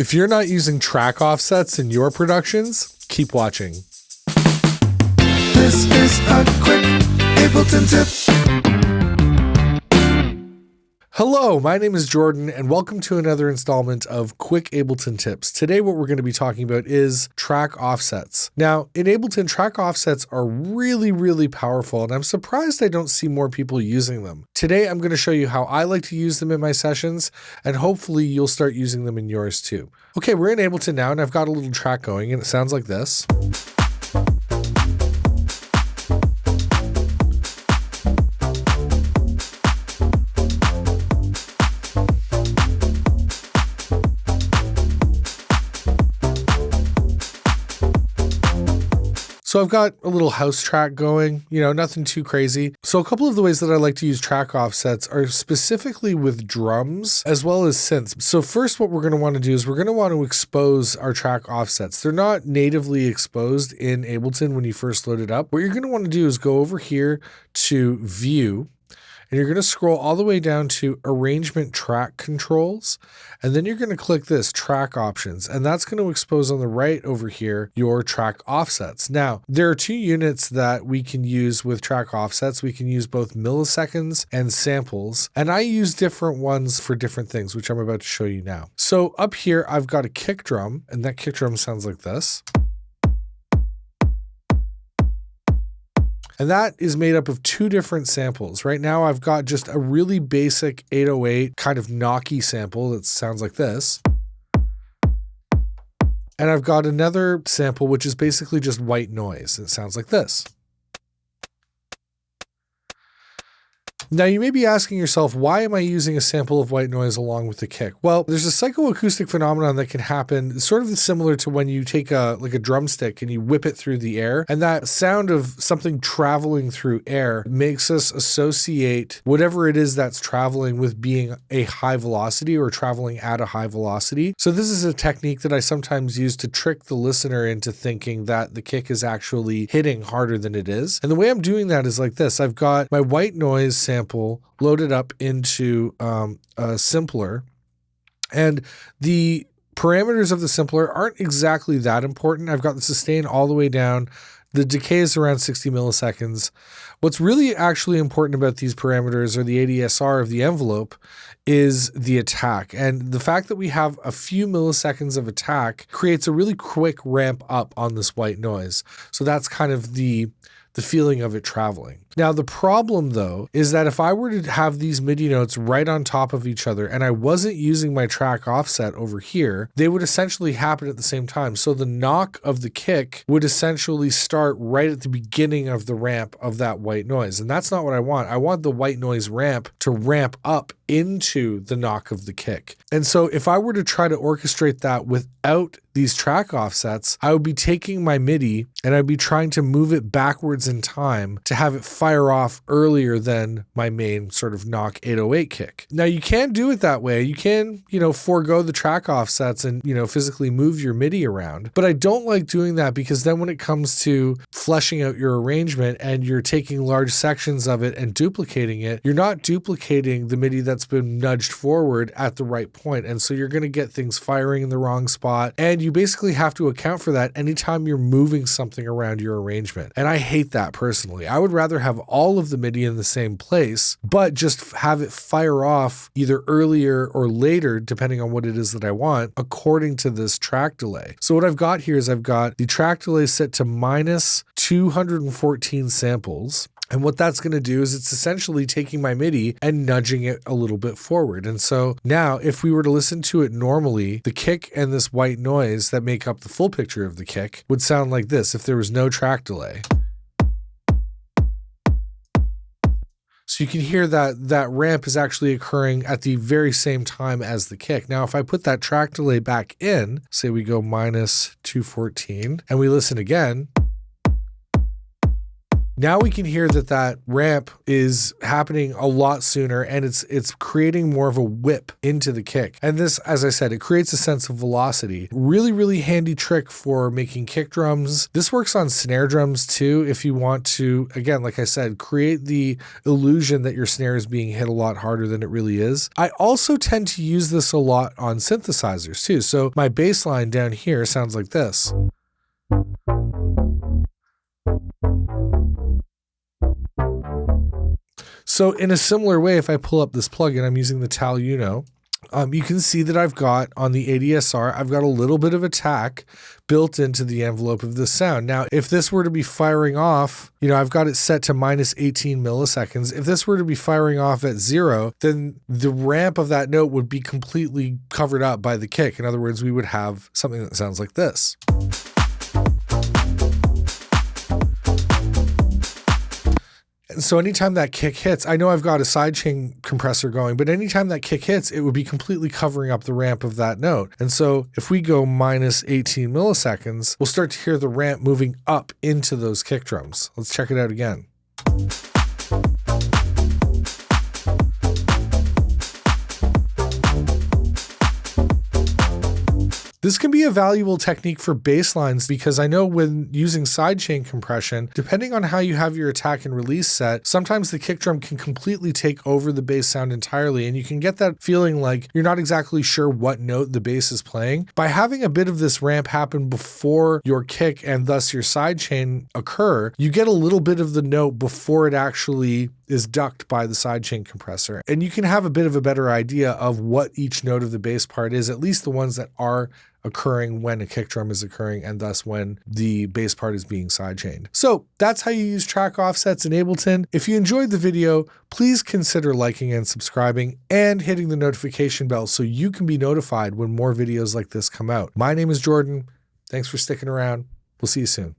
If you're not using track offsets in your productions, keep watching. This is a quick Ableton tip. Hello, my name is Jordan, and welcome to another installment of Quick Ableton Tips. Today, what we're going to be talking about is track offsets. Now, in Ableton, track offsets are really powerful, and I'm surprised I don't see more people using them. Today, I'm going to show you how I like to use them in my sessions, and hopefully you'll start using them in yours too. Okay, we're in Ableton now, and I've got a little track going, and it sounds like this. So I've got a little house track going, nothing too crazy. So a couple of the ways that I like to use track offsets are specifically with drums as well as synths. So first, what we're going to want to do is we're going to want to expose our track offsets. They're not natively exposed in Ableton when you first load it up. What you're going to want to do is go over here to View, and you're going to scroll all the way down to Arrangement Track Controls, and then you're going to click this Track Options, and that's going to expose on the right over here your track offsets. Now, there are two units that we can use with track offsets. We can use both milliseconds and samples, and I use different ones for different things, which I'm about to show you now. So up here, I've got a kick drum, and that kick drum sounds like this. And that is made up of two different samples. Right now, I've got just a really basic 808 kind of knocky sample that sounds like this. And I've got another sample, which is basically just white noise. It sounds like this. Now, you may be asking yourself, why am I using a sample of white noise along with the kick? Well, there's a psychoacoustic phenomenon that can happen sort of similar to when you take a drumstick and you whip it through the air. And that sound of something traveling through air makes us associate whatever it is that's traveling with being a high velocity or traveling at a high velocity. So this is a technique that I sometimes use to trick the listener into thinking that the kick is actually hitting harder than it is. And the way I'm doing that is like this. I've got my white noise sample loaded up into a simpler, and the parameters of the simpler aren't exactly that important. I've got the sustain all the way down. The decay is around 60 milliseconds. What's really actually important about these parameters, or the ADSR of the envelope, is the attack. And the fact that we have a few milliseconds of attack creates a really quick ramp up on this white noise. So that's kind of the feeling of it traveling. Now, the problem though, is that if I were to have these MIDI notes right on top of each other and I wasn't using my track offset over here, they would essentially happen at the same time. So the knock of the kick would essentially start right at the beginning of the ramp of that white noise. And that's not what I want. I want the white noise ramp to ramp up into the knock of the kick. And so if I were to try to orchestrate that without these track offsets, I would be taking my MIDI and I'd be trying to move it backwards in time to have it fire off earlier than my main sort of knock 808 kick. Now, you can do it that way. You can, forego the track offsets and, physically move your MIDI around. But I don't like doing that, because then when it comes to fleshing out your arrangement and you're taking large sections of it and duplicating it, you're not duplicating the MIDI that's been nudged forward at the right point. And so you're going to get things firing in the wrong spot. And you basically have to account for that anytime you're moving something around your arrangement. And I hate that personally. I would rather have all of the MIDI in the same place, but just have it fire off either earlier or later, depending on what it is that I want, according to this track delay. So what I've got here is I've got the track delay set to minus 214 samples. And what that's going to do is it's essentially taking my MIDI and nudging it a little bit forward. And so now if we were to listen to it normally, the kick and this white noise that make up the full picture of the kick would sound like this if there was no track delay. So you can hear that ramp is actually occurring at the very same time as the kick. Now, if I put that track delay back in, say we go minus 214, and we listen again, Now we can hear that that ramp is happening a lot sooner, and it's creating more of a whip into the kick. And this, as I said, it creates a sense of velocity. Really, really handy trick for making kick drums. This works on snare drums too, if you want to, again, like I said, create the illusion that your snare is being hit a lot harder than it really is. I also tend to use this a lot on synthesizers too. So my bass line down here sounds like this. So in a similar way, if I pull up this plugin, I'm using the Tal Uno. You can see that I've got on the ADSR, I've got a little bit of attack built into the envelope of this sound. Now, if this were to be firing off, I've got it set to minus 18 milliseconds. If this were to be firing off at 0, then the ramp of that note would be completely covered up by the kick. In other words, we would have something that sounds like this. So anytime that kick hits, I know I've got a sidechain compressor going, but anytime that kick hits, it would be completely covering up the ramp of that note. And so if we go minus 18 milliseconds, we'll start to hear the ramp moving up into those kick drums. Let's check it out again. This can be a valuable technique for bass lines because I know when using sidechain compression, depending on how you have your attack and release set, sometimes the kick drum can completely take over the bass sound entirely, and you can get that feeling like you're not exactly sure what note the bass is playing. By having a bit of this ramp happen before your kick and thus your sidechain occur, you get a little bit of the note before it actually is ducked by the sidechain compressor. And you can have a bit of a better idea of what each note of the bass part is, at least the ones that are occurring when a kick drum is occurring and thus when the bass part is being sidechained. So that's how you use track offsets in Ableton. If you enjoyed the video, please consider liking and subscribing and hitting the notification bell so you can be notified when more videos like this come out. My name is Jordan. Thanks for sticking around. We'll see you soon.